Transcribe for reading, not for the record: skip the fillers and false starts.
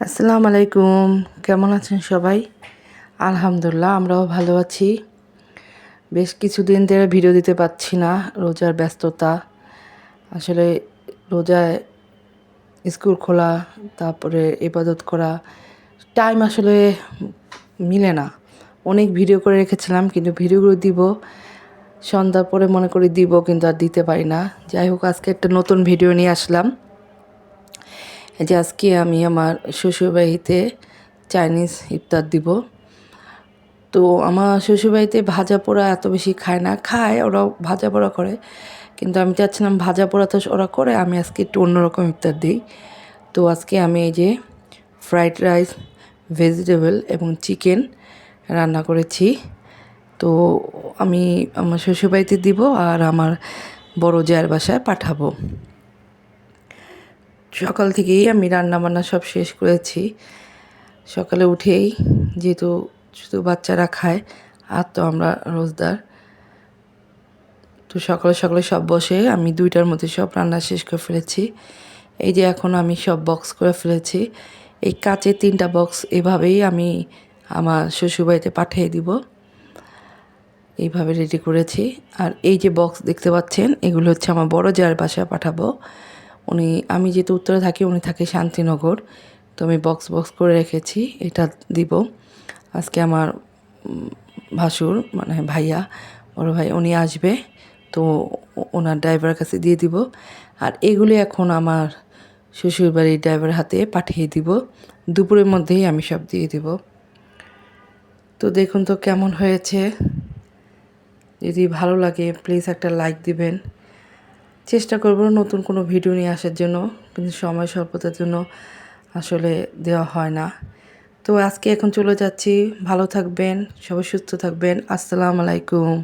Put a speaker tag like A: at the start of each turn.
A: আসসালামু আলাইকুম। কেমন আছেন সবাই? আলহামদুলিল্লাহ আমরাও ভালো আছি। বেশ কিছুদিন ধরে ভিডিও দিতে পারছি না, রোজার ব্যস্ততা। আসলে রোজায় স্কুল খোলা, তারপরে ইবাদত করা, টাইম আসলে মিলে না। অনেক ভিডিও করে রেখেছিলাম, কিন্তু ভিডিওগুলো দিব সন্ধ্যার পরে মনে করি দিব, কিন্তু আর দিতে পারি না। যাই হোক, আজকে একটা নতুন ভিডিও নিয়ে আসলাম। এই যে আজকে আমি আমার শ্বশুরবাড়িতে চাইনিজ ইফতার দিব। তো আমার শ্বশুরবাড়িতে ভাজা পোড়া এত বেশি খায় না, খায় ওরাও ভাজা পোড়া করে, কিন্তু আমি চাচ্ছিলাম ভাজা পোড়া তো ওরা করে, আমি আজকে একটু অন্যরকম ইফতার দিই। তো আজকে আমি এই যে ফ্রাইড রাইস, ভেজিটেবল এবং চিকেন রান্না করেছি। তো আমি আমার শ্বশুরবাড়িতে দিব আর আমার বড় জায়ের বাসায় পাঠাবো। সকাল থেকেই আমি রান্নাবান্না সব শেষ করেছি। সকালে উঠেই যেহেতু শুধু বাচ্চারা খায় আর তো আমরা রোজদার, তো সকালে সকালে সব বসে আমি 2টার মধ্যে সব রান্না শেষ করে ফেলেছি। এই যে এখন আমি সব বক্স করে ফেলেছি। এই কাচের 3টা বক্স এভাবেই আমি আমার শ্বশুরবাড়িতে পাঠিয়ে দিব। এইভাবে রেডি করেছি। আর এই যে বক্স দেখতে পাচ্ছেন, এগুলো হচ্ছে আমার বড় জায়ের বাসায় পাঠাবো। আমি যেহেতু উত্তরে থাকি, উনি থাকে শান্তিনগর, তো আমি বক্স বক্স করে রেখেছি, এটা দিব। আজকে আমার ভাসুর মানে ভাইয়া, বড় ভাই, উনি আসবে, তো ওনার ড্রাইভারের কাছে দিয়ে দিব। আর এগুলি এখন আমার শ্বশুরবাড়ির ড্রাইভারের হাতে পাঠিয়ে দিব। দুপুরের মধ্যেই আমি সব দিয়ে দিব। তো দেখুন তো কেমন হয়েছে। যদি ভালো লাগে প্লিজ একটা লাইক দিবেন। চেষ্টা করব নতুন কোনো ভিডিও নিয়ে আসার জন্য, কিন্তু সময় স্বল্পতার জন্য আসলে দেওয়া হয় না। তো আজকে এখন চলে যাচ্ছি। ভালো থাকবেন, সবাই সুস্থ থাকবেন। আসসালামু আলাইকুম।